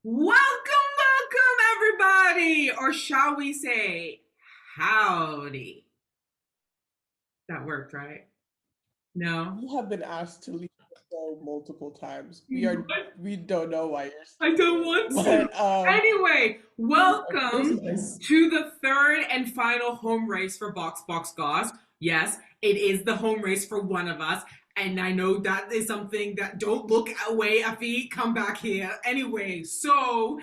Welcome, everybody, or shall we say, howdy. That worked, right? No? You have been asked to leave the show multiple times. What? We don't know why you're I still don't here. want to. But Anyway, It was welcome nice. to the third and final home race for Box Box Goss. Yes, it is the home race for one of us. And I know that is something that don't look away, Effie. Come back here. Anyway, so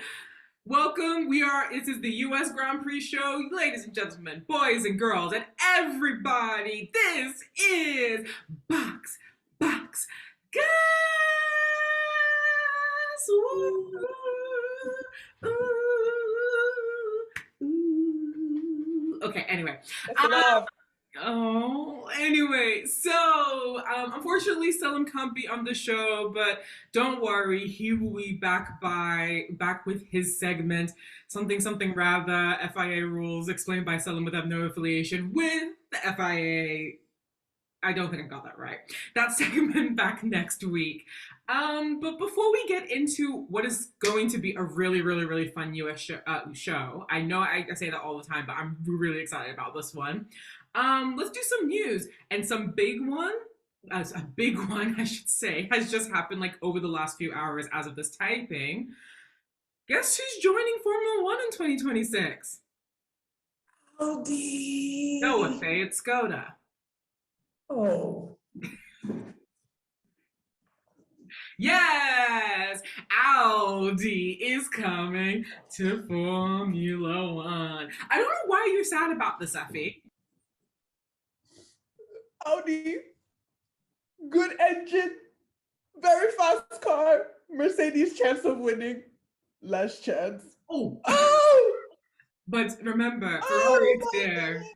welcome. This is the US Grand Prix show. Ladies and gentlemen, boys and girls, and everybody, this is Box Box Goss. Okay, anyway. that's Uh, enough. anyway, so unfortunately, Selim can't be on the show, but don't worry, he will be back with his segment, something rather FIA rules explained by Selim would have no affiliation with the FIA. I don't think I got that right. That segment back next week. But before we get into what is going to be a really fun US show, I know I say that all the time, but I'm really excited about this one. Let's do some news and some big one. As a big one, I should say, has just happened like over the last few hours as of this typing. Guess who's joining Formula One in 2026? No, Audi. Faye, it's Skoda. Oh, Yes, Audi is coming to Formula One. I don't know why you're sad about this, Effie. Audi, good engine, very fast car. Mercedes chance of winning, less chance. Oh, Oh, but remember, Ferrari oh is my there. goodness.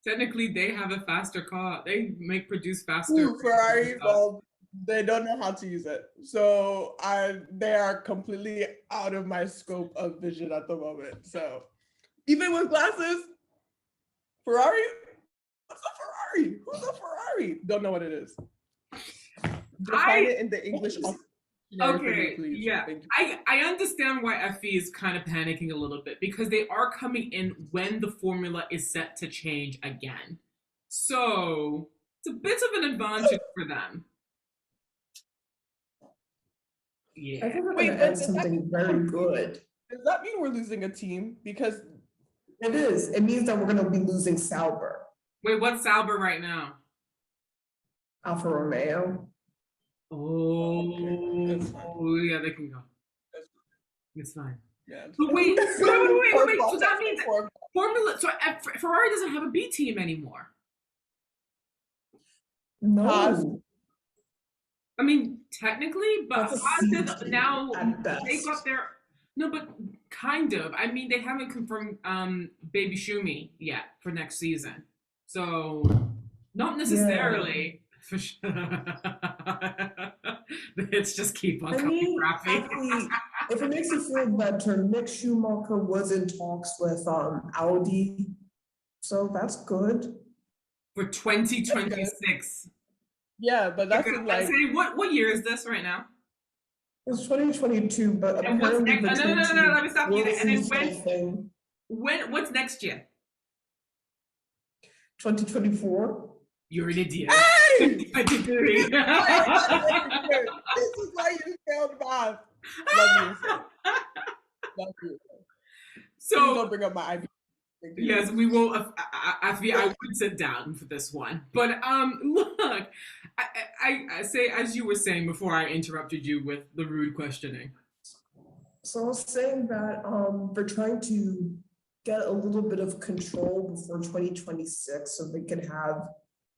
Technically, they have a faster car. They produce faster Ooh, racing Ferrari, stuff. well, they don't know how to use it. So they are completely out of my scope of vision at the moment. So even with glasses, Ferrari, what's a Ferrari? Who's a Ferrari? Don't know what it is. Define I it in the English dictionary for me, Okay, please. yeah. Thank you. I understand why Effie is kind of panicking a little bit because they are coming in when the formula is set to change again. So it's a bit of an advantage for them. I Yeah. think we're going Wait, to add but does that something very good. mean we're losing a team? Because It is. It means that we're going to be losing Sauber, Wait, what's Sauber right now? Alfa Romeo. oh, okay, that's fine. Oh, yeah, they can go. That's, It's fine. yeah, it's But fine. wait. So Poor that means poor- Formula. So Ferrari doesn't have a B team anymore. Haas. No, I mean, technically, but that's a Haas C is team now at they got best. their no, but kind of. I mean, they haven't confirmed Baby Shumi yet for next season, so not Yeah. necessarily. For sure. It's just keep on I coming, mean, Rafi. actually, if it makes you feel better, Mick Schumacher was in talks with Audi, so that's good. For That's good. 2026. Yeah, but that's in I like say, what year is this right now? It's 2022, but And what's apparently next? for No. Let me 2020, stop you we'll there. And see then something. what's next year? 2024. You're an idiot. hey! I agree. This is why you failed math. Love you. Sir. Love you. Please So don't bring up my IB. yes, we will. I would sit down for this one, but look, I say as you were saying before I interrupted you with the rude questioning. So I was saying that they're trying to get a little bit of control before 2026 so they can have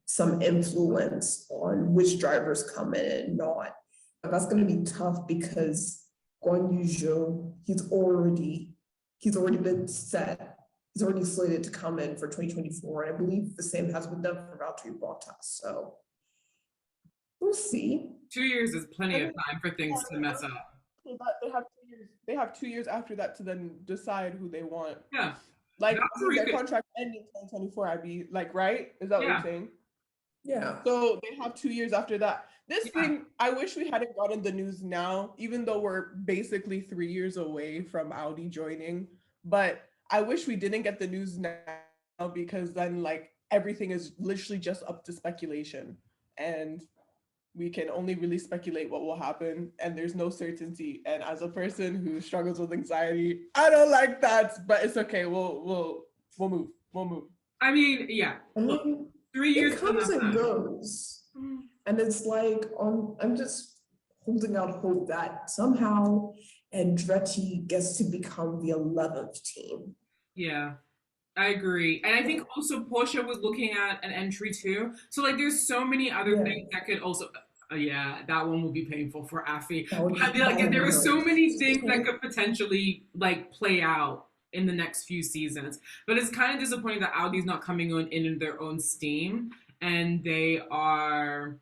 some influence on which drivers come in and not. But that's going to be tough because Guan Yu Zhou, he's already been set. He's already slated to come in for 2024. And I believe the same has been done for Valtteri Bottas. So we'll see. 2 years is plenty And of time for things to mess up. they have 2 years. They have 2 years after that to then decide who they want. Yeah, Like that's their pretty good. contract ending 2024. I'd be like, right? Is that what Yeah. you're saying? Yeah. So they have 2 years after that. This thing, I wish we hadn't gotten the news now, even though we're basically 3 years away from Audi joining. But I wish we didn't get the news now because then like everything is literally just up to speculation. And we can only really speculate what will happen and there's no certainty. And as a person who struggles with anxiety, I don't like that, but it's okay. We'll move. We'll move. I mean, yeah. I Look, mean, 3 years it is comes enough and time. goes. And it's like, I'm just holding out hope that somehow Andretti gets to become the 11th team. Yeah. I agree. And I think also Porsche was looking at an entry too. So like there's so many other Yeah. things that could also yeah, that one will be painful for Afi. That would- But like that would there are so hurt. many things that could potentially like play out in the next few seasons. But it's kind of disappointing that Audi's not coming on in their own steam and they are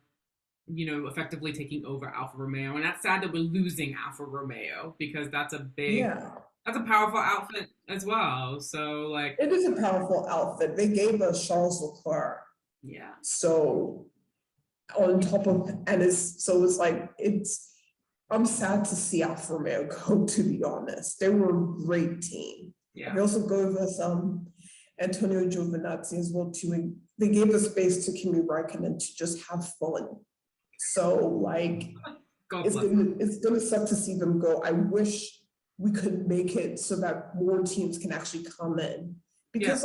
effectively taking over Alfa Romeo. And that's sad that we're losing Alfa Romeo because that's a big Yeah, that's a powerful outfit as well. So like it is a powerful outfit. They gave us Charles Leclerc. yeah. So on top of, and it's like, I'm sad to see Alfa Romeo go, to be honest. They were a great team. Yeah. They also gave us Antonio Giovinazzi as well too. And they gave the space to Kimi Räikkönen to just have fun. So like, God it's bless. gonna suck to see them go. I wish we could make it so that more teams can actually come in. Because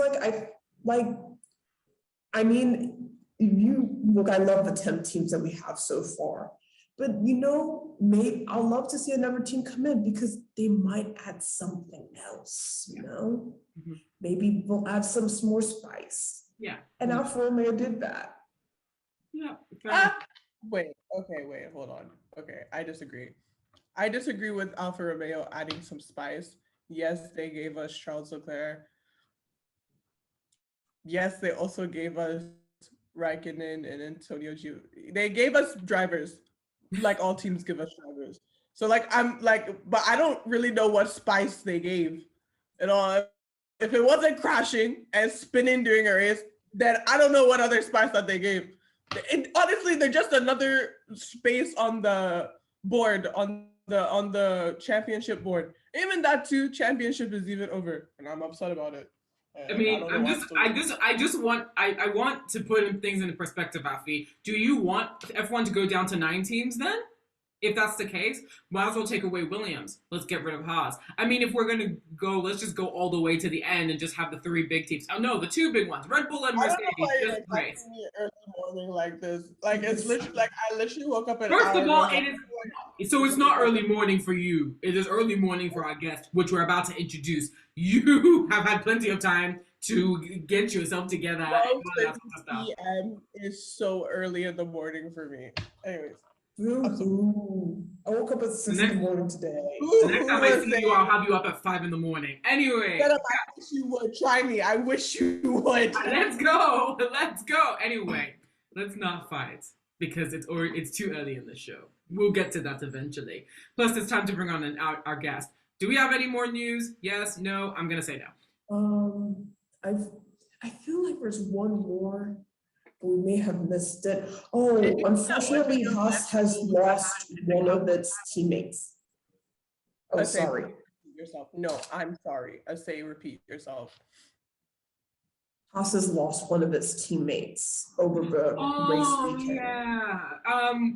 I mean, look, I love the 10 teams that we have so far. But maybe I'll love to see another team come in because they might add something else, Mhm. Maybe we'll add some more spice. Yeah. And Alfa Romeo did that. Yeah. Wait, hold on. Okay, I disagree. I disagree with Alfa Romeo adding some spice. Yes, they gave us Charles Leclerc. Yes, they also gave us Raikkonen and Antonio Gio. They gave us drivers, like all teams give us drivers. So like I'm like, but I don't really know what spice they gave at all. If it wasn't crashing and spinning during a race, then I don't know what other spice that they gave. Honestly, they're just another space on the board on the championship board. Even that too, championship is even over, and I'm upset about it. I mean, don't know why I just want, I want to put things into perspective, Afi. Do you want F1 to go down to 9 teams then? If that's the case, might as well take away Williams. Let's get rid of Haas. I mean, if we're gonna go, let's just go all the way to the end and just have the 3 big teams. Oh no, the 2 big ones, Red Bull and I don't Mercedes. know why you're Just great. attacking me early morning like this. Like it's literally like I literally woke up at First of all, so it's not early morning for you. It is early morning for our guest, which we're about to introduce. You have had plenty of time to get yourself together. And all that sort of stuff. PM is so early in the morning for me. Anyways. I woke up at 6 in the morning today. The next time I see you, I'll have you up at 5 in the morning. Anyway. Get up, I wish you would. Try me. I wish you would. Let's go. Let's go. Anyway, let's not fight because it's too early in the show. We'll get to that eventually. Plus, it's time to bring on our guest. Do we have any more news? Yes, no? I'm going to say no. I feel like there's one more. We may have missed it. Oh, unfortunately, Haas has lost one of its teammates. Oh, sorry. Yourself. No, I'm sorry. I say repeat yourself. Haas has lost one of its teammates over the race weekend.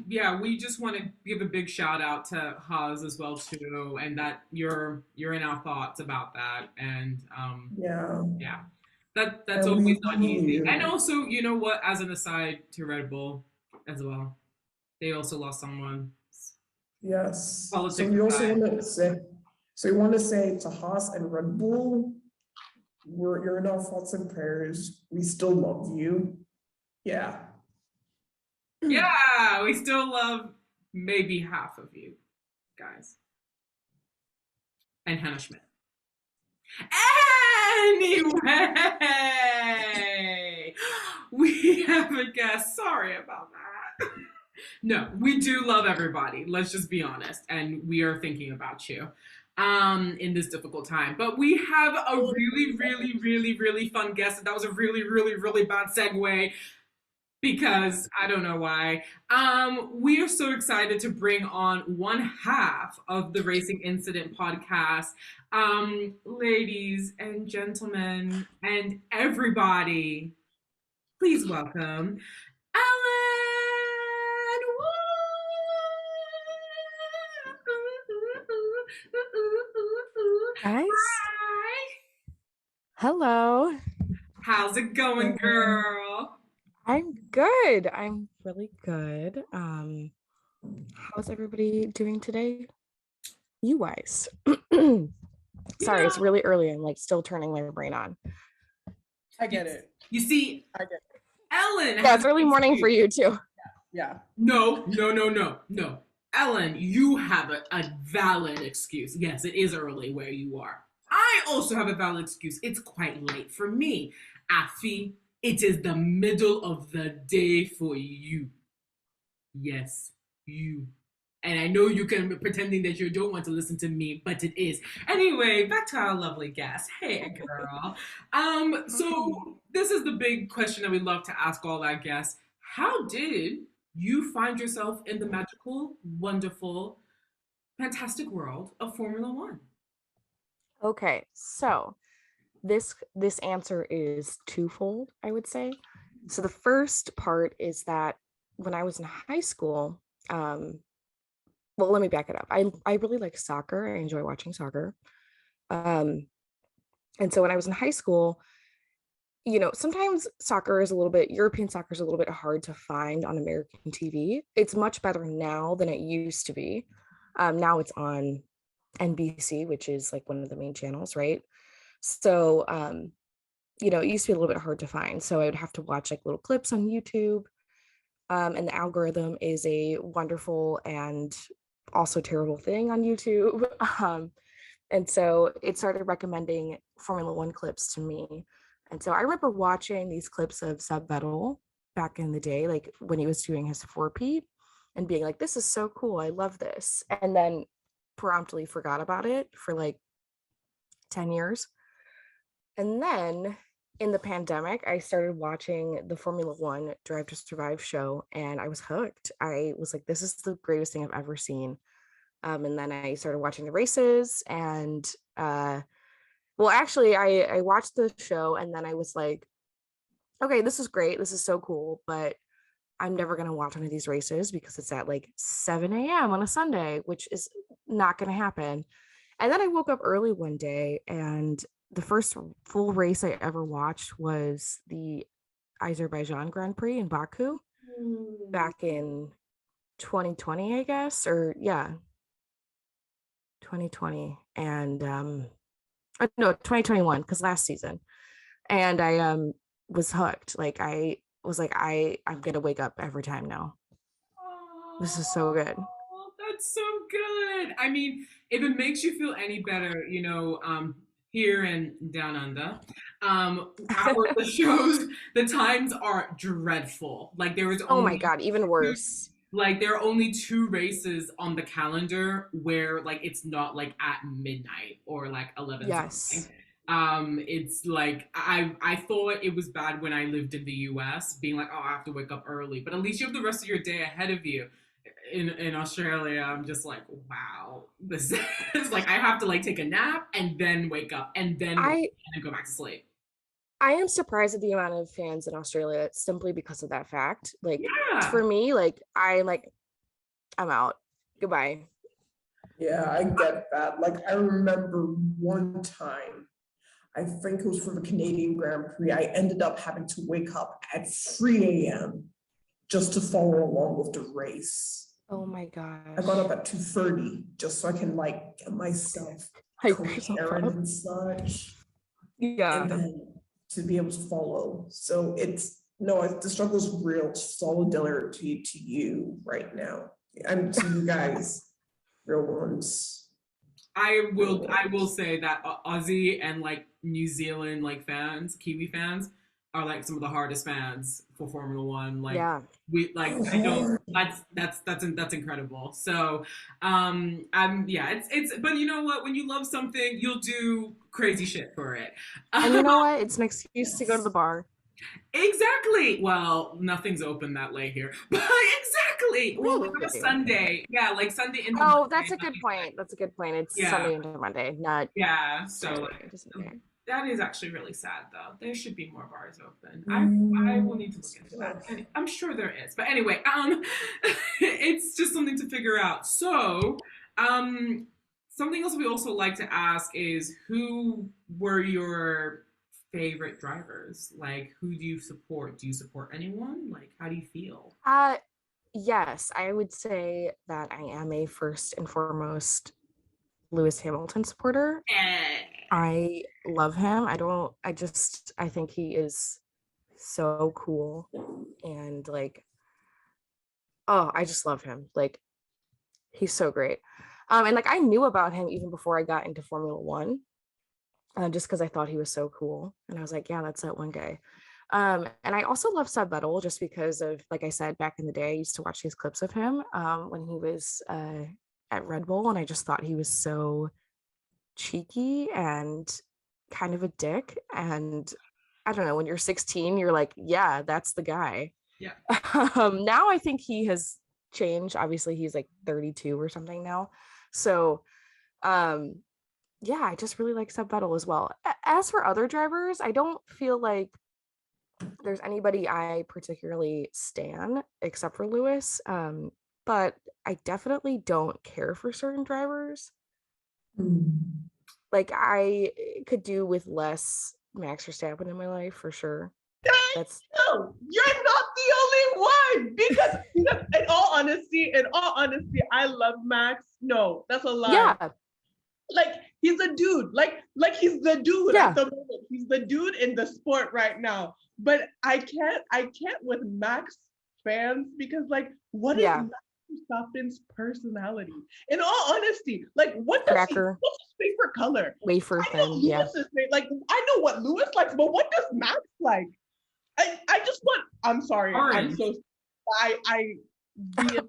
Yeah, we just want to give a big shout out to Haas as well too, and that you're in our thoughts about that, and yeah. That's always not easy. And also, you know what, as an aside to Red Bull as well, they also lost someone. Yes. Politics so we also want to say to Haas and Red Bull, you're in our thoughts and prayers. We still love you. Yeah. Yeah, we still love maybe half of you guys. And Hannah Schmidt. Anyway, we have a guest. Sorry about that. No, we do love everybody. Let's just be honest. And we are thinking about you in this difficult time. But we have a really, really, really, really fun guest. That was a really, really, really bad segue. because I don't know why. We are so excited to bring on one half of the Racing Incident podcast. Ladies and gentlemen, and everybody, please welcome Ellen. Woo! Guys, Hi. hello. How's it going, girl? I'm good. I'm really good. How's everybody doing today? You guys. You Sorry, know, it's really early. I'm like still turning my brain on. I get it. you see, I get it. Ellen Yeah, has it's early an morning for excuse. you too. Yeah. No. Ellen, you have a valid excuse. Yes, it is early where you are. I also have a valid excuse. It's quite late for me. Afi, it is the middle of the day for you. Yes, you. And I know you can be pretending that you don't want to listen to me, but it is. Anyway, back to our lovely guest. Hey, girl. So this is the big question that we love to ask all our guests. How did you find yourself in the magical, wonderful, fantastic world of Formula One? Okay, so this answer is twofold, I would say. So the first part is that when I was in high school, well, let me back it up. I really like soccer. I enjoy watching soccer. Um, and so when I was in high school, sometimes European soccer is a little bit hard to find on American TV. It's much better now than it used to be. Now it's on NBC, which is like one of the main channels, right? So, it used to be a little bit hard to find. So I would have to watch like little clips on YouTube. And the algorithm is a wonderful and also terrible thing on YouTube. And so it started recommending Formula One clips to me. And so I remember watching these clips of Seb Vettel back in the day, like when he was doing his 4P and being like, this is so cool. I love this. And then promptly forgot about it for like 10 years. And then in the pandemic, I started watching the Formula One Drive to Survive show and I was hooked. I was like, this is the greatest thing I've ever seen. And then I started watching the races and well, actually I watched the show and then I was like, okay, this is great. This is so cool, but I'm never going to watch one of these races because it's at like 7 a.m. on a Sunday, which is not going to happen. And then I woke up early one day and the first full race I ever watched was the Azerbaijan Grand Prix in Baku back in 2020, I guess, or yeah, 2020 and no 2021 because last season. And I was hooked. Like I was like I'm gonna wake up every time now. This is so good. Oh, that's so good. I mean, if it makes you feel any better, here and down under, the shows, the times are dreadful. Like there is Oh my only god, even two, worse. like there are only two races on the calendar where like it's not like at midnight or like 11 Yes. something. It's like I thought it was bad when I lived in the US, being like, oh, I have to wake up early, but at least you have the rest of your day ahead of you. In Australia, I'm just like, wow, this is like I have to like take a nap and then wake up and then I go back to sleep. I am surprised at the amount of fans in Australia simply because of that fact. Like Yeah. for me, I'm out. Goodbye. Yeah, I get that. Like, I remember one time, I think it was for the Canadian Grand Prix, I ended up having to wake up at 3 a.m. just to follow along with the race. Oh my I got gosh. up at 2:30 just so I can like get myself Hype yourself coherent up. and such, Yeah. and then to be able to follow. So it's no, the struggle is real. Solidarity to you right now, and to you guys, real ones. I will say that Aussie and like New Zealand like fans, Kiwi fans are like some of the hardest fans for Formula One. Like Yeah. we like I don't that's incredible. So I'm yeah, it's but you know what? When you love something, you'll do crazy shit for it. And you know what? It's an excuse to go to the bar. Exactly. Well, nothing's open that late here, but exactly. Well, we have a Really? Sunday. Yeah, like Sunday into Oh, Monday. that's a good point. That's a good point. It's Yeah, Sunday into Monday, not yeah. So Saturday like, into Sunday. that is actually really sad, though. There should be more bars open. I will Mm, need to look into that. And I'm sure there is, but anyway, it's just something to figure out. So, um, something else we also like to ask is who were your favorite drivers? Like, who do you support? Do you support anyone? Like, how do you feel? Uh, yes, I would say that I am a first and foremost Lewis Hamilton supporter. Eh. I love him. I think he is so cool and like, oh, I just love him. Like, he's so great. And like I knew about him even before I got into Formula One, just because I thought he was so cool. And I was like, yeah, that's that one guy. And I also love Seb Vettel just because of, like I said, back in the day, I used to watch these clips of him when he was at Red Bull, and I just thought he was so cheeky and kind of a dick. And I don't know, when you're 16, you're like, yeah, that's the guy. Yeah. Now I think he has changed. Obviously, he's like 32 or something now. So, um, yeah, I just really like Seb Vettel as well. As for other drivers, I don't feel like there's anybody I particularly stan except for Lewis. But I definitely don't care for certain drivers. mm. Like I could do with less Max Verstappen in my life for sure. That's No, you're not the only one. Because in all honesty, I love Max. No, that's a lie. yeah, Like he's a dude. Like he's the dude yeah, at the moment. He's the dude in the sport right now. But I can't with Max fans because like what is yeah. Max Verstappen's personality? In all honesty, like Cracker, what's his favorite color? wafer I know thin, yeah. Lewis's favorite, like I know what Lewis likes, but what does Max like? I just want. I'm sorry. I'm Orange. so. I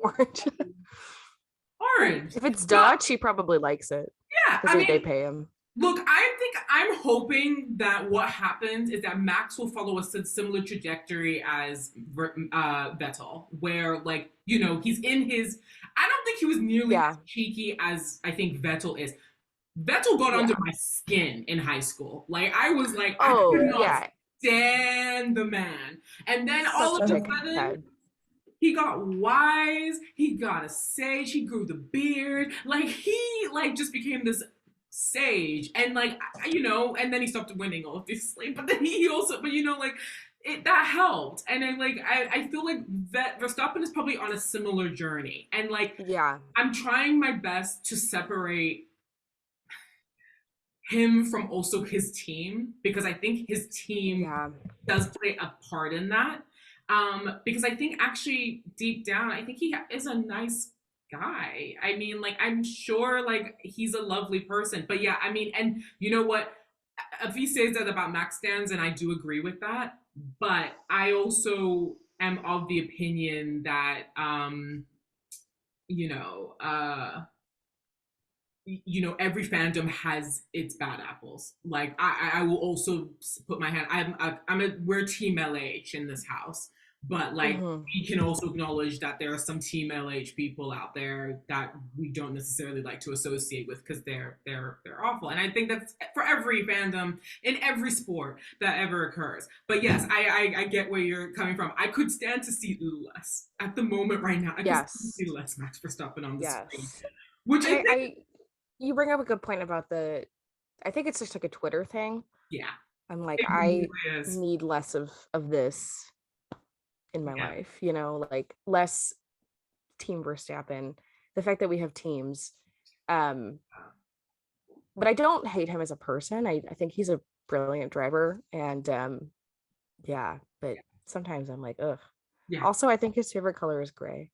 Orange. Orange. If it's Well, Dutch, he probably likes it yeah. because they pay him. Look, I think I'm hoping that what happens is that Max will follow a similar trajectory as Vettel, where like he's in his. I don't think he was nearly as Yeah, cheeky as I think Vettel is. Vettel got under yeah. my skin in high school. Like I was like, I could Oh, not yeah. stand the man, and then all Such of a a sudden dickhead. he got wise. He got a sage. He grew the beard. Like he like just became this sage, and like and then he stopped winning, obviously. But then he also, but like that helped, and I feel like that Verstappen is probably on a similar journey, and like Yeah, I'm trying my best to separate him from also his team because I think his team yeah, does play a part in that. Because I think actually deep down, I think he is a nice guy. I mean, like I'm sure like he's a lovely person, but yeah, I mean, and you know what? Afi says that about Max stands, and I do agree with that. But I also am of the opinion that you know, uh every fandom has its bad apples. Like I will also put my hand. We're team LH in this house, but like hmm we can also acknowledge that there are some team LH people out there that we don't necessarily like to associate with because they're awful. And I think that's for every fandom in every sport that ever occurs. But yes, I get where you're coming from. I could stand to see less at the moment right now. I could stand to yes, see less Max Verstappen on the screen, yes. which And I think you bring up a good point about I think it's just like a Twitter thing. yeah. I'm like, It I really is. need less of this in my Yeah. life, like less team Verstappen. The fact that we have teams. Um, but I don't hate him as a person. I think he's a brilliant driver. And yeah, but sometimes I'm like, ugh. Yeah. Also, I think his favorite color is gray.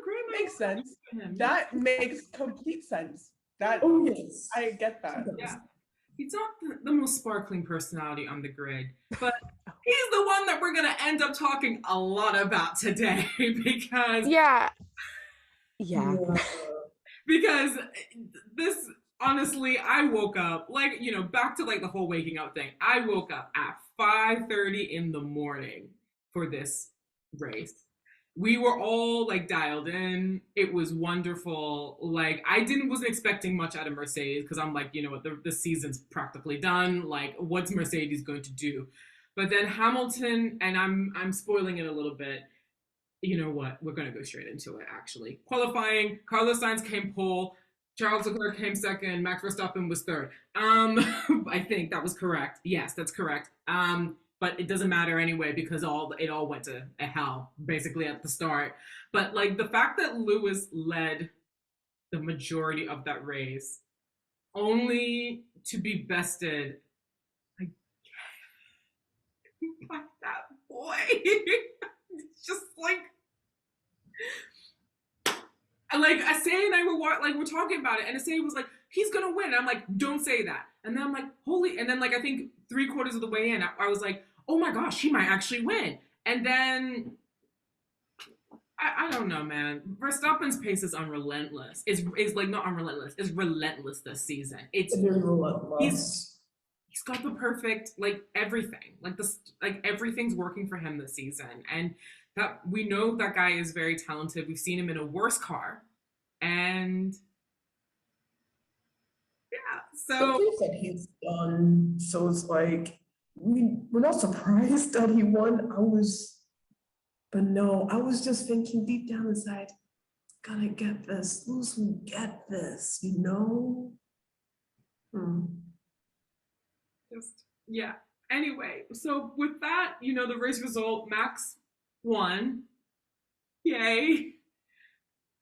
Gray makes sense. for him. That makes complete sense. That Oh, yes. I get that. Yeah. He's not the most sparkling personality on the grid, but he's the one that we're going to end up talking a lot about today because Yeah. Yeah. because this honestly, I woke up like back to like the whole waking up thing. I woke up at 5:30 in the morning for this race. We were all like dialed in. It was wonderful. Like I didn't wasn't expecting much out of Mercedes because I'm like, you know what, the season's practically done. Like, what's Mercedes going to do? But then Hamilton, and I'm spoiling it a little bit. You know what? We're gonna go straight into it. Actually, qualifying, Carlos Sainz came pole. Charles Leclerc came second. Max Verstappen was third. I think that was correct. Yes, that's correct. But it doesn't matter anyway because it all went to hell basically at the start. But like the fact that Lewis led the majority of that race, only to be bested like by that boy. It's just like Asay and I were talking about it, and Asay was like, he's gonna win. And I'm like, don't say that. And then I'm like, holy. And then like I think 3/4 of the way in, I was like, oh my gosh, he might actually win. And then I don't know, man. Verstappen's pace is unrelentless. Is like not unrelentless. It's relentless this season. It's It is relentless. he's got the perfect like everything. Like this, like everything's working for him this season, and that we know that guy is very talented. We've seen him in a worse car, and yeah. The So things that he's done, so it's like we're not surprised that he won. But no, I was just thinking deep down inside, gotta get this. Lewis will get this, you know? just yeah. Anyway, so with that, you know, the race result, Max won. Yay.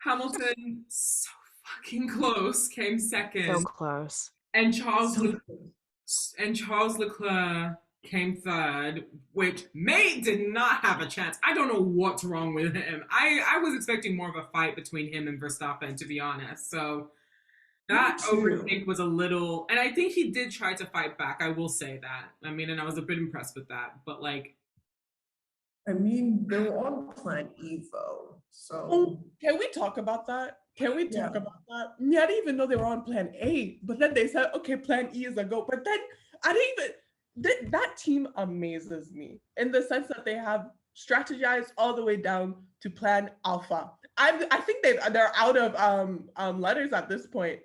Hamilton, so fucking close, came second. So close. And So Charles Leclerc came third, which May did not have a chance. I don't know what's wrong with him. I was expecting more of a fight between him and Verstappen, to be honest. So that Me too. overtake was a little, and I think he did try to fight back. I will say that. I mean, and I was a bit impressed with that. But like, I mean, they were on Plan E though, so Oh, can we talk about that? Can we talk Yeah. about that? I mean, I didn't even know they were on Plan A, but then they said, okay, Plan E is a go. But then I didn't even, that team amazes me in the sense that they have strategized all the way down to Plan Alpha. I think they're out of letters at this point.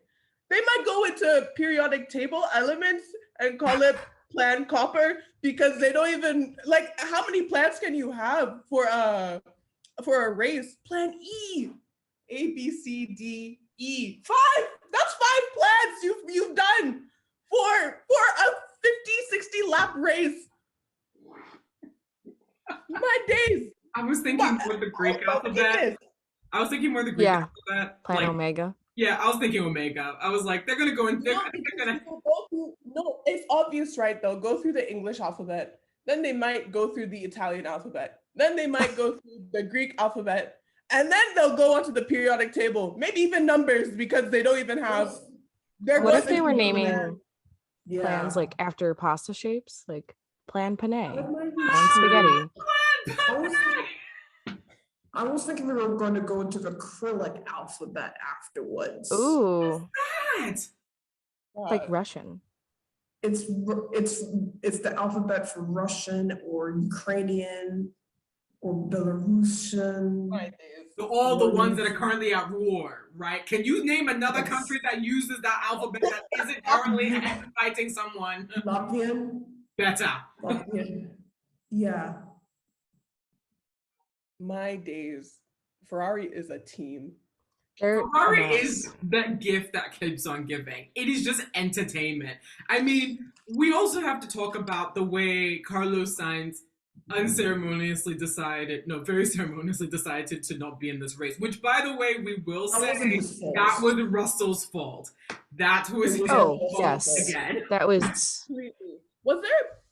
They might go into periodic table elements and call it Plan Copper because they don't even like how many plans can you have for a race? Plan E. A, B, C, D, E. 5. That's 5 plans you've done for a 50, 60 lap race. My days. I was thinking more the Greek Oh my alphabet. goodness. I was thinking more the Greek Yeah. alphabet. Plan Like, Omega. yeah, I was thinking Omega. I was like, they're gonna go in. They're No, gonna. because you go through, no, it's obvious, right? They'll go through the English alphabet, then they might go through the Italian alphabet, then they might go through the Greek alphabet, and then they'll go onto the periodic table, maybe even numbers because they don't even have. They're What going if they to were do naming yeah. plans like after pasta shapes? Like Plan That Panay, might be Plan true. Spaghetti. I was thinking we were going to go into the acrylic alphabet afterwards. Ooh, That. like Russian. It's the alphabet for Russian or Ukrainian or Belarusian. My days. So all the ones that are currently at war, right? Can you name another Yes. country that uses that alphabet that isn't currently fighting someone? Latvian. Better. Latvian. Yeah. My days. Ferrari is a team. They're Ferrari a mess. is the gift that keeps on giving. It is just entertainment. I mean, we also have to talk about the way Carlos Sainz very ceremoniously decided to not be in this race, which by the way, we will That wasn't say his fault. that was Russell's fault. That was his Oh, fault yes. again. That was Completely.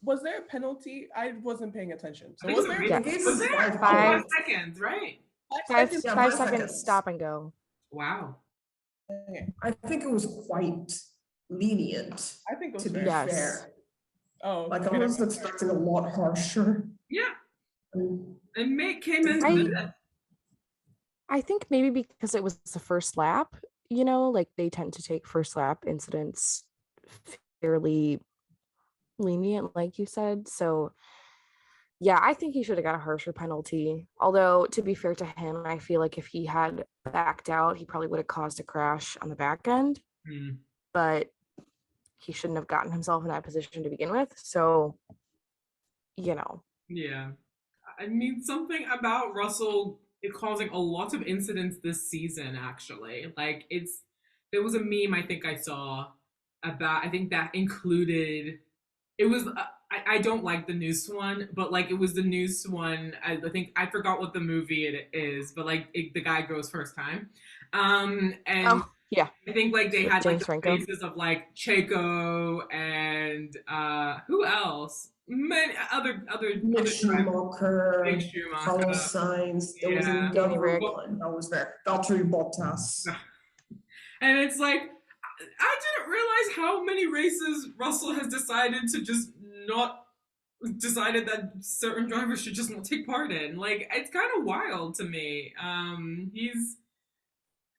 Was there a penalty? I wasn't paying attention. So I think was so. there? Yeah. Was there? Five- 5 seconds, right? 5 seconds? Yeah, 5 seconds 5 stop and go. Wow. Okay. I think it was quite lenient, I think it was to be fair. Yes. fair. Oh, Like I okay. was expecting a lot harsher. Yeah. Mm. And Mate came in. I think maybe because it was the first lap, like they tend to take first lap incidents fairly lenient, like you said. So yeah, I think he should have got a harsher penalty. Although, to be fair to him, I feel like if he had backed out, he probably would have caused a crash on the back end. Hmm. But he shouldn't have gotten himself in that position to begin with. So, you know. Yeah. I mean, something about Russell causing a lot of incidents this season, actually. Like, there was a meme I think I saw about, I think that included, it was, I don't like the noose one, but like, it was the noose one. I think, I forgot what the movie it is, but like, the guy goes first time. And Oh, yeah. I think like they With had like James the Franco. faces of like Checo and who else? Many Mick other drivers. Big Schumacher, Schumacher. Carlos Sainz, there was Yeah. Danny another Rick. one that was there, Valtteri Bottas. And it's like I didn't realize how many races Russell has decided to just not decided that certain drivers should just not take part in. Like it's kind of wild to me. He's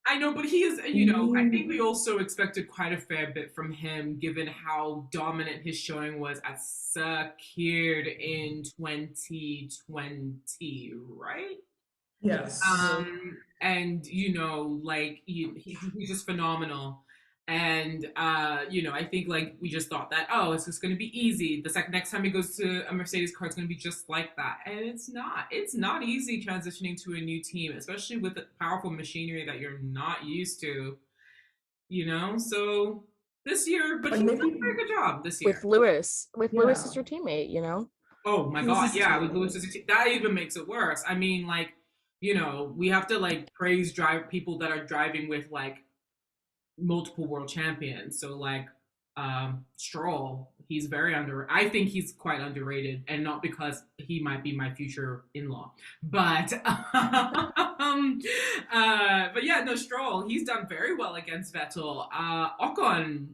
I know, but he is, I think we also expected quite a fair bit from him given how dominant his showing was at Sakir in 2020, right? Yes. And like he's just phenomenal. And I think like we just thought that, oh, it's just gonna be easy. The next time he goes to a Mercedes car, it's gonna be just like that. And it's not. It's not easy transitioning to a new team, especially with the powerful machinery that you're not used to, So this year, but Like he's done maybe, a very good job this With year. Lewis. With Lewis yeah, as your teammate, you know? Oh my he was God, his yeah, with teammate. Lewis, that even makes it worse. I mean, like, we have to like praise drive people that are driving with like multiple world champions. So like Stroll, he's very I think he's quite underrated, and not because he might be my future in-law, but but yeah, no, Stroll, he's done very well against Vettel. Ocon,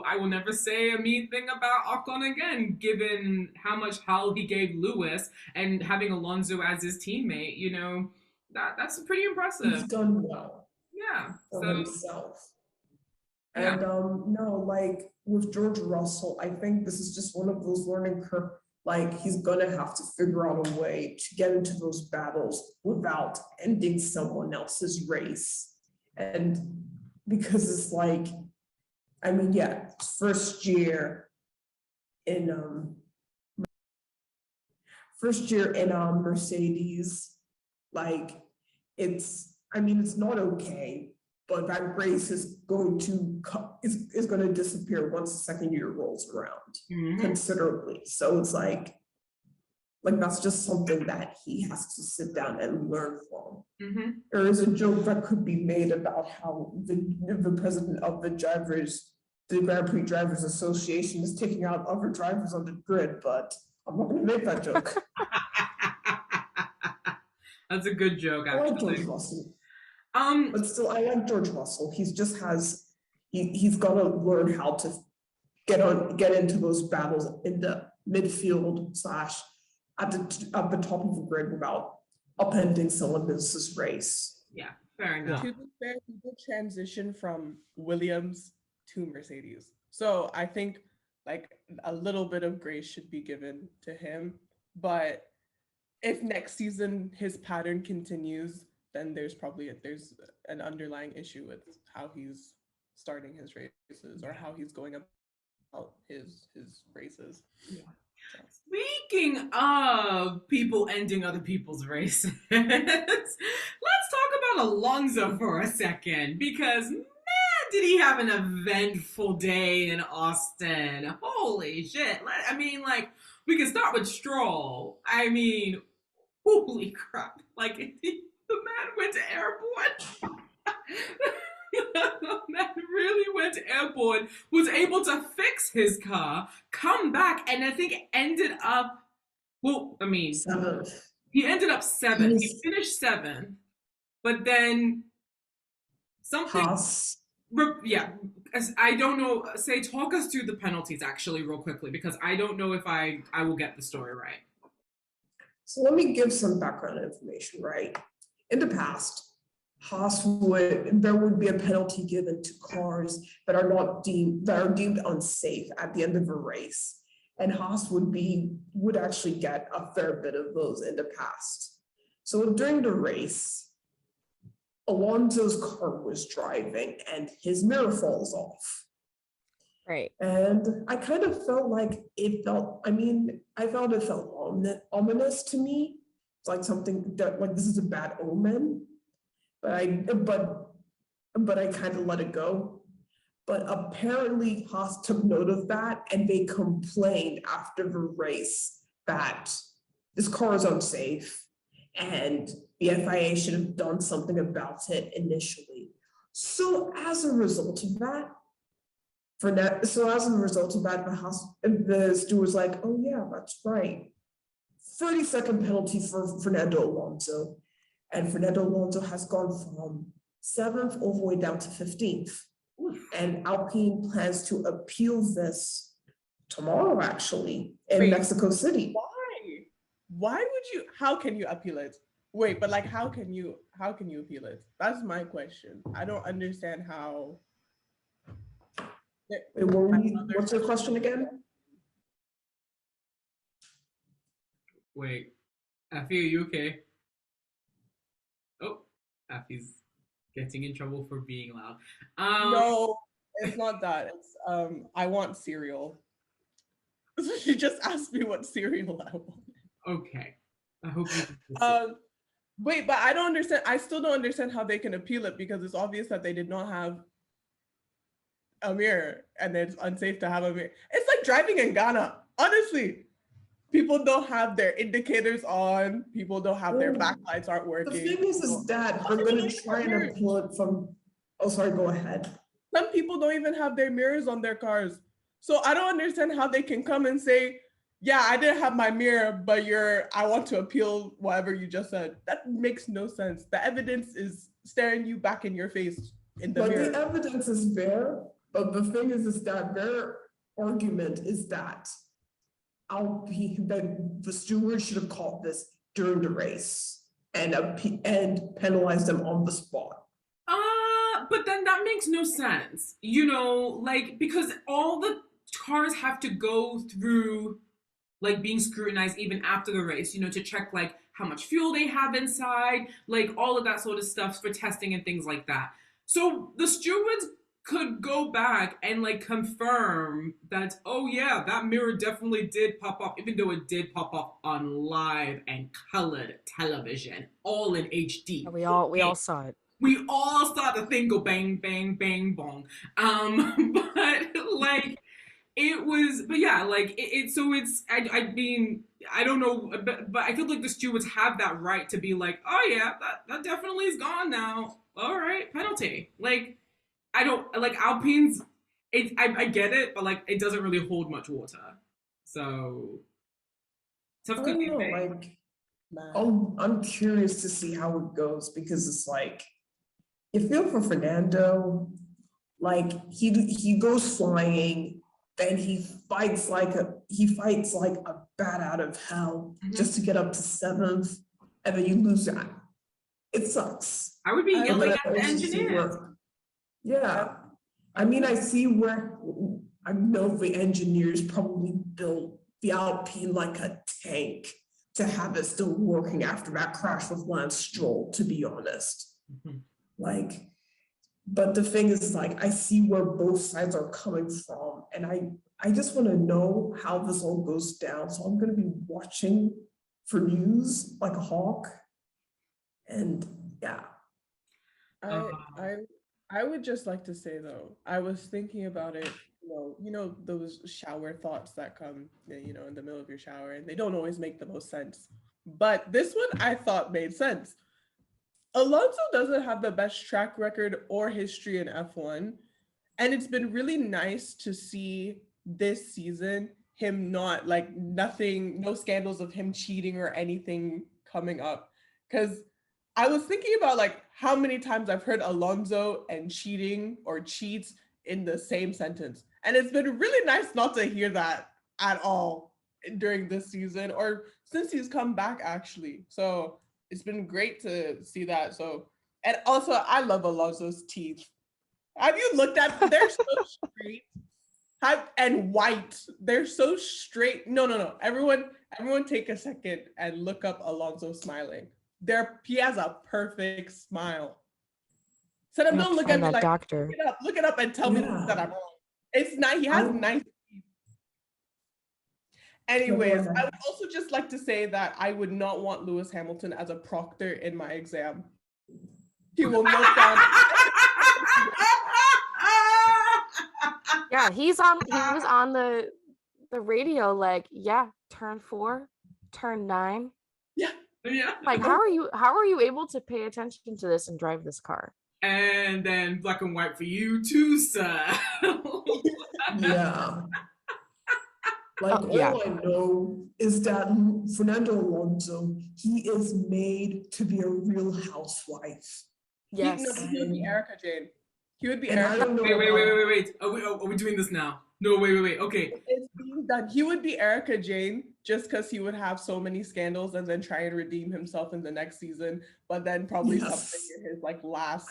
I will never say a mean thing about Ocon again, given how much hell he gave Lewis and having Alonso as his teammate. That's pretty impressive. He's done well Yeah. for So himself. yeah. And no, like with George Russell, I think this is just one of those learning curve. Like he's gonna have to figure out a way to get into those battles without ending someone else's race. And because it's like, I mean, yeah, first year in Mercedes, like it's not okay, but that race is going to is going to disappear once the second year rolls around considerably. So it's like that's just something that he has to sit down and learn from. There is a joke that could be made about how the president of the Grand Prix Drivers Association is taking out other drivers on the grid, but I'm not going to make that joke. That's a good joke, I like actually. George Russell. But still, I like George Russell. He's got to learn how to get into those battles in the midfield / at the top of the grid without upending someone else's race. Yeah, fair enough. To be fair, he did transition from Williams to Mercedes. So I think like a little bit of grace should be given to him. But if next season his pattern continues, then there's an underlying issue with how he's starting his races or how he's going about his races. Yeah. Speaking of people ending other people's races, let's talk about Alonso for a second, because man, did he have an eventful day in Austin. Holy shit. I mean, like, we can start with Stroll. I mean, holy crap. Like, the man went airborne. The man really went airborne, was able to fix his car, come back, and I think ended up, Seventh. he ended up seventh. He finished seventh, but then something. Haas. Yeah, I don't know. Talk us through the penalties actually, real quickly, because I don't know if I will get the story right. So let me give some background information, right? In the past, there would be a penalty given to cars that are deemed unsafe at the end of a race. and Haas would actually get a fair bit of those in the past. So during the race, Alonso's car was driving and his mirror falls off. Right. And I kind of felt like it felt, I felt it felt ominous to me. It's like something that, like, this is a bad omen. But I kind of let it go. But apparently Haas took note of that and they complained after the race that this car is unsafe and the FIA should have done something about it initially. So as a result of that, the steward was like, oh yeah, that's right. 30-second penalty for Fernando Alonso. And Fernando Alonso has gone from 7th all the way down to 15th. And Alpine plans to appeal this tomorrow, actually, in Mexico City. Why? Why would you? How can you appeal it? Wait, but like, how can you appeal it? That's my question. I don't understand how. What's your question again? Wait, Effie, are you okay? Oh, Effie's getting in trouble for being loud. No, it's not that. It's I want cereal. So she just asked me what cereal I want. Okay, I hope you. Wait, but I don't understand. I still don't understand how they can appeal it because it's obvious that they did not have a mirror and it's unsafe to have a mirror. It's like driving in Ghana. Honestly, people don't have their indicators on. People don't have their backlights aren't working. The thing is that we're going to try and appeal it from. Oh, sorry. Go ahead. Some people don't even have their mirrors on their cars. So I don't understand how they can come and say, yeah, I didn't have my mirror, but I want to appeal whatever you just said. That makes no sense. The evidence is staring you back in your face in the mirror. But the evidence is there. But the thing is that their argument is that the steward should have caught this during the race and penalized them on the spot. But then that makes no sense, like, because all the cars have to go through, like, being scrutinized even after the race, to check, like, how much fuel they have inside, like, all of that sort of stuff for testing and things like that. So the stewards could go back and, like, confirm that, oh yeah, that mirror definitely did pop up, even though it did pop up on live and colored television, all in HD. We all saw it. We all saw the thing go bang, bang, bang, bong. But like, it was, but yeah, like I mean, I don't know, but I feel like the stewards have that right to be like, oh yeah, that definitely is gone now. All right, penalty. Like, I don't, like, Alpine's, I get it, but like, it doesn't really hold much water. So, tough cookie. I'm curious to see how it goes because it's like, you feel for Fernando, like he goes flying, then he fights like a bat out of hell just to get up to 7th, and then you lose that. It sucks. I would be yelling at the engineer. Yeah, I mean, I see where I know the engineers probably built the Alpine like a tank to have it still working after that crash with Lance Stroll, to be honest. Like, but the thing is, like, I see where both sides are coming from, and I just want to know how this all goes down. So I'm going to be watching for news like a hawk, and yeah. I would just like to say though, I was thinking about it. Those shower thoughts that come, in the middle of your shower, and they don't always make the most sense. But this one I thought made sense. Alonso doesn't have the best track record or history in F1. And it's been really nice to see this season him not, like, no scandals of him cheating or anything coming up. Because I was thinking about, like, how many times I've heard Alonso and cheating or cheats in the same sentence. And it's been really nice not to hear that at all during this season or since he's come back, actually. So it's been great to see that. So, and also I love Alonso's teeth. Have you looked at them? They're so straight. And white. They're so straight. No. Everyone take a second and look up Alonzo smiling. He has a perfect smile. So I'm don't gonna look at find me that like doctor. look it up and tell me Yeah. that I'm wrong. It's not, he has nice teeth. Anyways, I would also just like to say that I would not want Lewis Hamilton as a proctor in my exam. He will note down. Yeah, he was on the radio like, yeah, turn 4, turn 9. Yeah. Like, how are you able to pay attention to this and drive this car? And then black and white for you too, sir. Yeah. Like, yeah. all I know is that Fernando Alonso, he is made to be a real housewife. Yes. He would be Erica Jane. He would be And I Erica. don't know Wait. Are we doing this now? No, wait. Okay. It's being done. He would be Erica Jane just because he would have so many scandals and then try and redeem himself in the next season. But then probably something in his last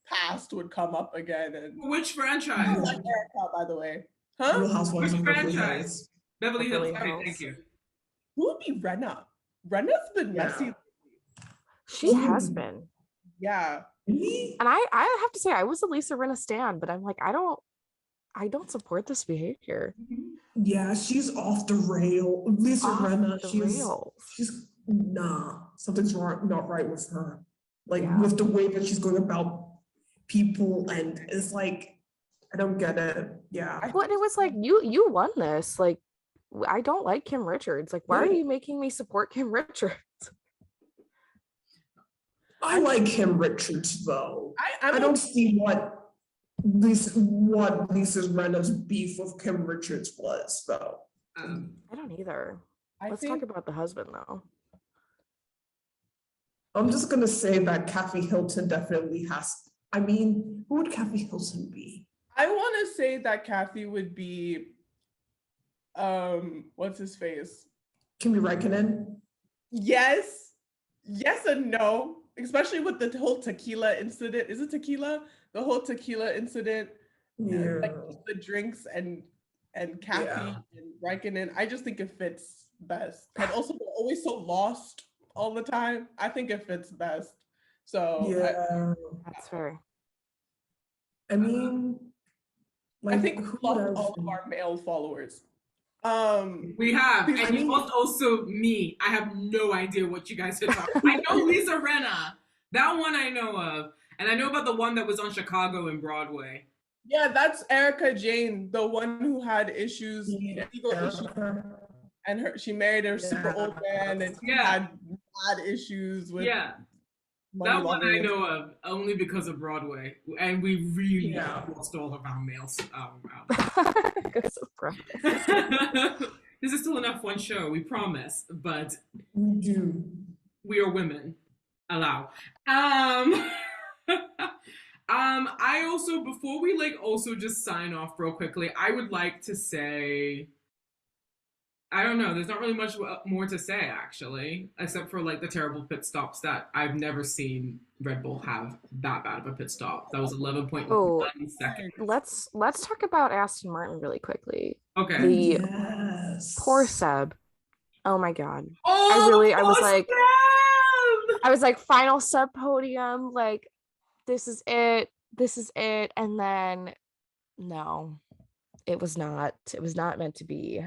past would come up again. And Which franchise? I like Erica, by the way. Huh? Real Housewives Which of Beverly franchise? Hills. Beverly Hills. Beverly Okay, Hills. thank you. Who would be Renna? Renna's been messy. She has been. Yeah. Really? And I have to say, I was a Lisa Rinna stan, but I'm like, I don't support this behavior. Yeah, she's off the rail. Lisa Rinna, rails. she's something's not right with her. Like, Yeah. with the way that she's going about people, and it's like, I don't get it. Yeah. Well, and it was like, you won this. Like, I don't like Kim Richards. Like, why are you making me support Kim Richards? I like Kim Richards though. I don't see what Lisa Rinna's beef with Kim Richards was though. I don't either. Let's talk about the husband though. I'm just gonna say that Kathy Hilton definitely has. I mean, who would Kathy Hilton be? I want to say that Kathy would be, what's his face? Kimi Räikkönen? Yes and no, especially with the whole tequila incident. Is it tequila? The whole tequila incident, Yeah. like the drinks and Kathy and Räikkönen. I just think it fits best. And also, they're always so lost all the time. I think it fits best. So yeah, That's fair. I mean, I think we lost all of our male followers. We have, and you lost also me. I have no idea what you guys are talking. I know Lisa Rinna, that one I know of, and I know about the one that was on Chicago and Broadway. Yeah, that's Erica Jane, the one who had legal issues, and she married a super old man, and she had bad issues with. Yeah. That one I know of only because of Broadway, and we really lost all of our males. Because of Broadway. This is still enough one show, we promise, but we do. We are women. Allow. I also, before we also just sign off real quickly, I would like to say, I don't know, there's not really much more to say actually, except for the terrible pit stops that I've never seen Red Bull have that bad of a pit stop. That was 11.1 seconds. Let's talk about Aston Martin really quickly. Okay. Poor Seb. Oh my God. Oh, I was like, final Seb podium, like this is it. And then no, it was not meant to be.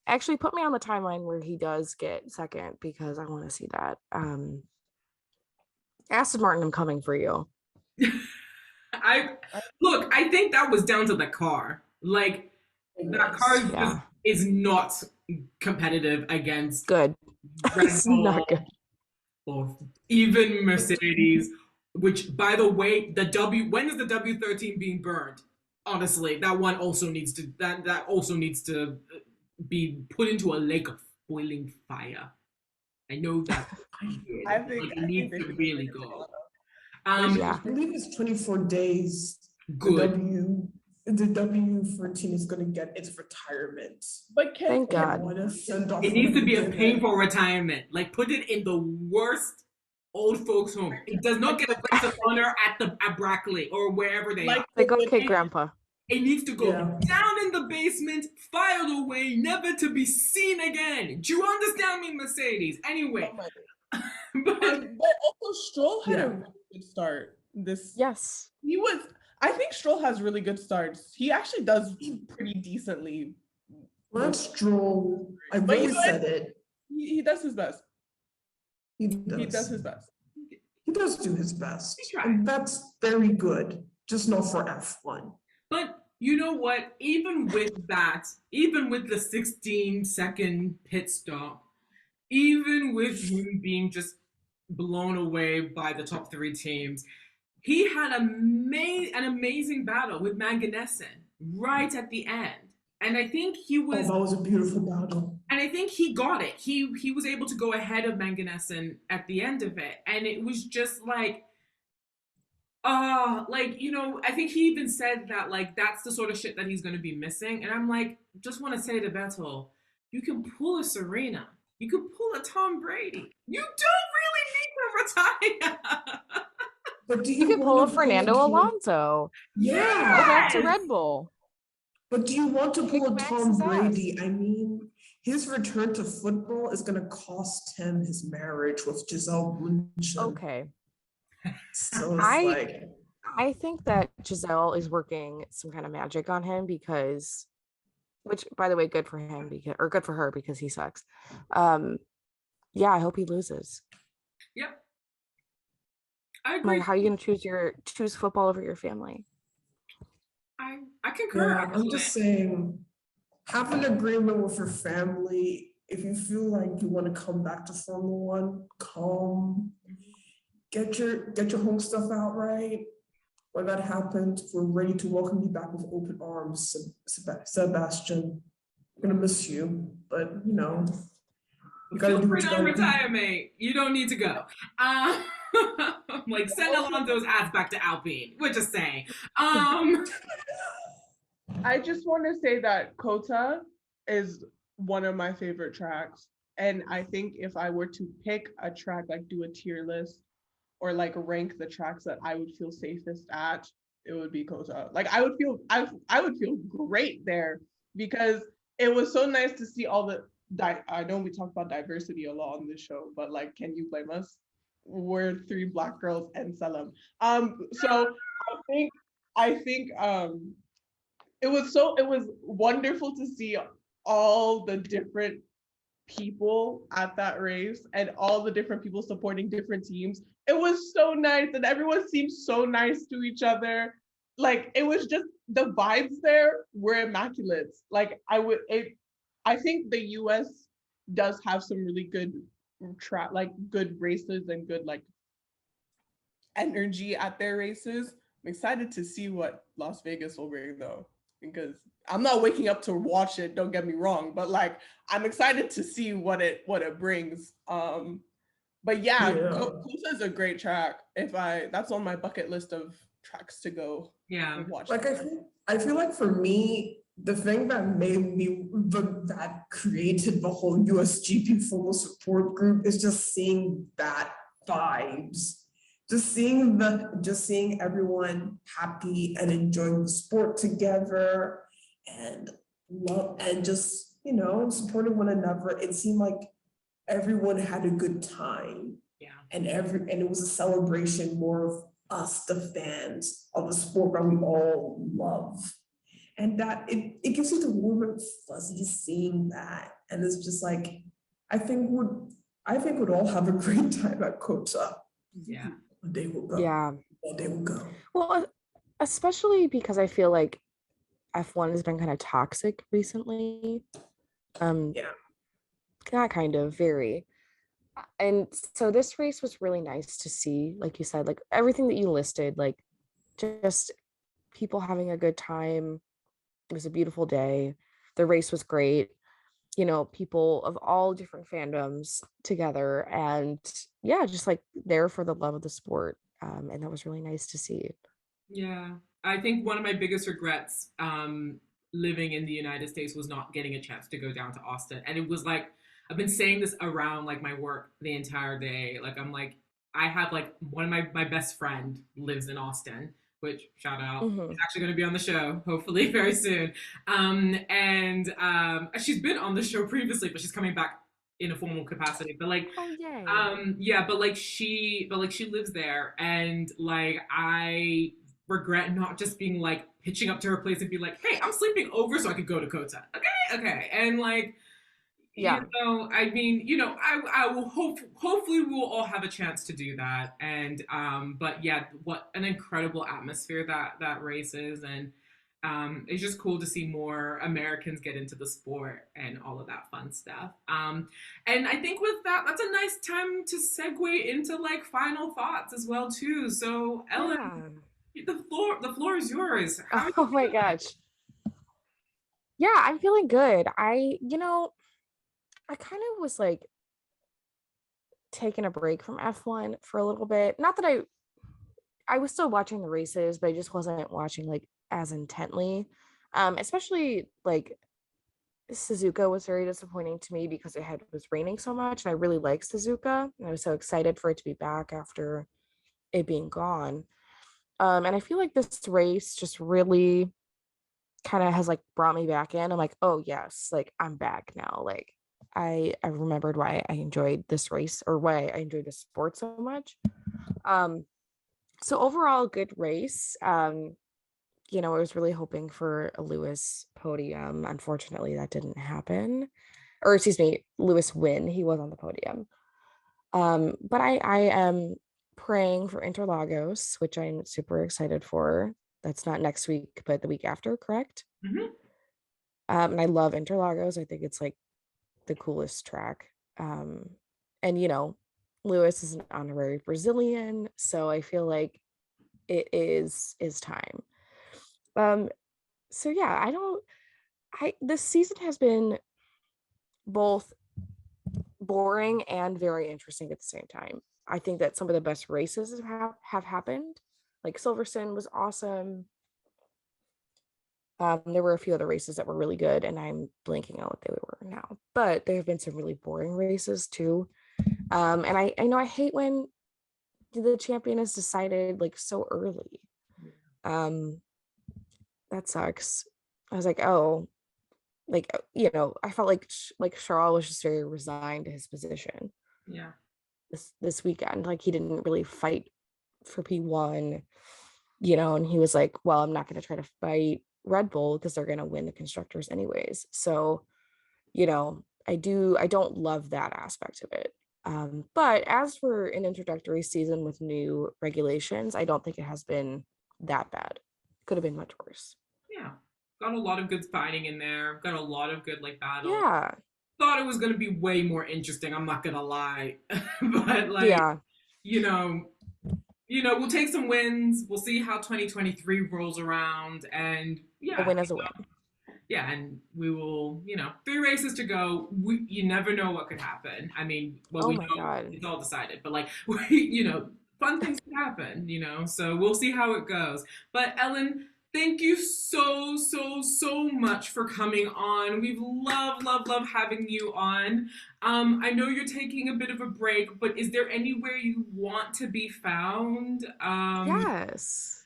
Actually put me on the timeline where he does get second because I want to see that. Aston Martin, I'm coming for you. I think that was down to the car. That car is not competitive against good. Red Bull not good. Or even Mercedes, which by the way, when is the W13 being burned? Honestly, that one also needs to that also needs to be put into a lake of boiling fire. I know that. I think it needs to really go. I believe it's 24 days. Good. The W14 is going to get its retirement. But thank God. It needs to be a painful retirement. Put it in the worst old folks' home. It does not get a place of honor at Brackley or wherever they are. Like, okay, Grandpa. It needs to go Yeah. down in the basement, filed away, never to be seen again. Do you understand me, Mercedes? Anyway, Oh my but but also Stroll had a Yeah. really good start. Yes. He was. I think Stroll has really good starts. He actually does pretty decently. Lance Stroll, I've But you always know what? said it. He does his best. He He does does. his best. He does do his he best. tried. And that's very good. Just not for F1. But you know what? Even with that, even with the 16-second pit stop, even with him being just blown away by the top three teams, he had an amazing battle with Manganessen right at the end. And I think he Oh, was that was a beautiful battle. and I think he got it. He was able to go ahead of Manganessen at the end of it. And it was just like like, I think he even said that like that's the sort of shit that he's gonna be missing. And I'm like, just wanna say to Vettel, you can pull a Serena. You can pull a Tom Brady. You don't really need to retire. But do You you could pull a want to Fernando Tom? Alonso. Yeah. Go back to Yes! Red Bull. But do you want to pull a Kick Tom Max's ass. Brady? I mean, his return to football is going to cost him his marriage with Giselle Bündchen. Okay. So it's I like, I think that Giselle is working some kind of magic on him because, which by the way, good for him because, or good for her because he sucks. Yeah, I hope he loses. Yep. I agree. Like, how are you gonna choose football over your family? I concur. yeah, I'm just saying, have an agreement with your family. If you feel like you want to come back to Formula One, come. Get your home stuff out right. When that happens, we're ready to welcome you back with open arms, Sebastian. I'm gonna miss you, but you gotta Feel do free what you to gotta do. retire, mate. You don't need to go. Like send Alonso's ass back to Alpine. We're just saying. I just want to say that Kota is one of my favorite tracks. And I think if I were to pick a track, like do a tier list or like rank the tracks that I would feel safest at, it would be Kota. Like I would feel great there because it was so nice to see all the I know we talk about diversity a lot on this show, but like, can you blame us? We're three Black girls and Selim. So I think it was wonderful to see all the different people at that race and all the different people supporting different teams. It was so nice and everyone seemed so nice to each other. Like it was just the vibes there were immaculate. Like I think the US does have some really good good races and good like energy at their races. I'm excited to see what Las Vegas will bring though, because I'm not waking up to watch it, don't get me wrong, but like I'm excited to see what it brings. But yeah, Kusa is a great track. That's on my bucket list of tracks to go Yeah. watch. Like I feel like for me, the thing that that created the whole USGP Full Support Group is just seeing that vibes. Just seeing everyone happy and enjoying the sport together and love and just, supporting one another. It seemed like everyone had a good time. Yeah. And it was a celebration more of us, the fans of the sport that we all love. And that it gives you the warm and fuzzy seeing that. And it's just like, I think we'd all have a great time at Kota. Yeah. One day will go. Yeah. One day will go. Well, especially because I feel like F1 has been kind of toxic recently. Yeah. Not kind of, very. And so this race was really nice to see, like you said, like everything that you listed, like just people having a good time. It was a beautiful day. The race was great. People of all different fandoms together and yeah, just like there for the love of the sport. And that was really nice to see. Yeah. I think one of my biggest regrets living in the United States was not getting a chance to go down to Austin. And it was like, I've been saying this around like my work the entire day. Like I'm like, I have like one of my best friend lives in Austin. which shout out, Hmm. is actually going to be on the show, hopefully very soon. And she's been on the show previously, but she's coming back in a formal capacity. But like, Oh, yay. yeah, but like she lives there, and like I regret not just being like pitching up to her place and be like, hey, I'm sleeping over so I could go to Kota. Okay. And like, Yeah. I mean, I will hopefully we'll all have a chance to do that. And but yeah, what an incredible atmosphere that race is. And it's just cool to see more Americans get into the sport and all of that fun stuff. And I think with that, that's a nice time to segue into like final thoughts as well too. So Ellen, Yeah. the floor is yours. How are Oh you my feeling? gosh. Yeah, I'm feeling good. I kind of was like taking a break from F1 for a little bit. Not that I was still watching the races, but I just wasn't watching like as intently. Especially like Suzuka was very disappointing to me because it was raining so much, and I really like Suzuka, and I was so excited for it to be back after it being gone. And I feel like this race just really kind of has like brought me back in. I'm like, oh yes, like I'm back now. Like I remembered why I enjoyed this race, or why I enjoyed the sport so much. Um, so overall, good race. I was really hoping for a Lewis podium. Unfortunately, that didn't happen. Or excuse me, Lewis win. He was on the podium. But I am praying for Interlagos, which I'm super excited for. That's not next week, but the week after, correct? Mhm. And I love Interlagos. I think it's like the coolest track. Um, and Lewis is an honorary Brazilian, so I feel like it is time. Um, so yeah, I this season has been both boring and very interesting at the same time. I think that some of the best races have happened. Like Silverstone was awesome. There were a few other races that were really good, and I'm blanking on what they were now. But there have been some really boring races too. And I know I hate when the champion is decided like so early. Um, that sucks. I was like, oh, like I felt like like Charles was just very resigned to his position Yeah. this weekend. Like he didn't really fight for P1, and he was like, well, I'm not going to try to fight Red Bull because they're going to win the constructors anyways. So, I don't love that aspect of it. But as for an introductory season with new regulations, I don't think it has been that bad. Could have been much worse. Yeah. Got a lot of good fighting in there. Got a lot of good like battles. Yeah. Thought it was gonna be way more interesting, I'm not gonna lie. But like, Yeah. you know, we'll take some wins. We'll see how 2023 rolls around. And A yeah, win is a win. yeah, and we will, 3 races to go. You never know what could happen. I mean, well, Oh we my know God. it's all decided, but like, fun things can happen. So we'll see how it goes. But Ellen, thank you so, so, so much for coming on. We've love having you on. I know you're taking a bit of a break, but is there anywhere you want to be found? Yes.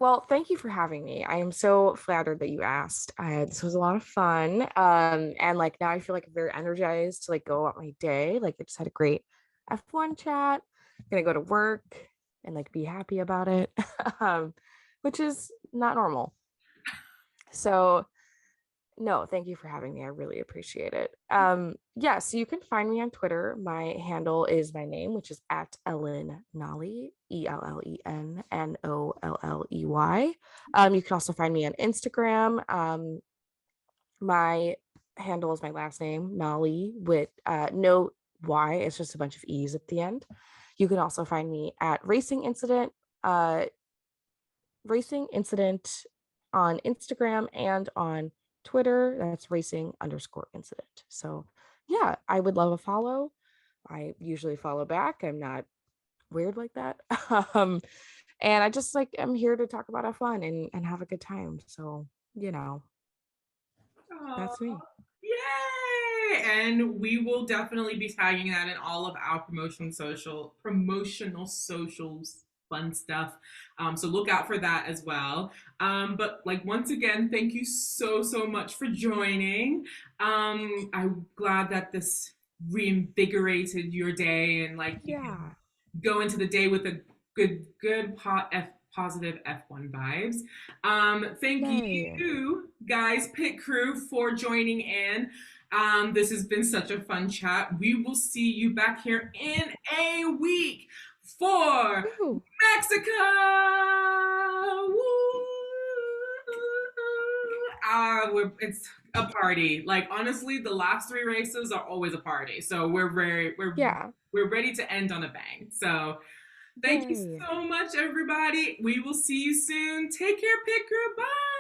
Well, thank you for having me. I am so flattered that you asked. This was a lot of fun. And like now I feel like I'm very energized to like go about my day. Like I just had a great F1 chat. I'm gonna go to work and like be happy about it. Which is not normal. So no, thank you for having me. I really appreciate it. Yeah, so you can find me on Twitter. My handle is my name, which is at Ellen Nolley, ELLENNOLLEY. You can also find me on Instagram. My handle is my last name, Nolly, with no Y. It's just a bunch of E's at the end. You can also find me at Racing Incident on Instagram and on Twitter. That's racing_incident. So yeah, I would love a follow. I usually follow back. I'm not weird like that. um, and I just like I'm here to talk about F1 and have a good time. So, Aw, that's me. yay! And we will definitely be tagging that in all of our promotional socials fun stuff. So look out for that as well. But like once again, thank you so much for joining. I'm glad that this reinvigorated your day and like you can Yeah. go into the day with a positive F1 vibes. Thank Yay. you guys, pit crew, for joining in. This has been such a fun chat. We will see you back here in a week for Woo. Mexico. Woo! It's a party. Like honestly, the last three races are always a party. So Yeah. we're ready to end on a bang. So thank you Yay. so much, everybody. We will see you soon. Take care, pit crew. Bye.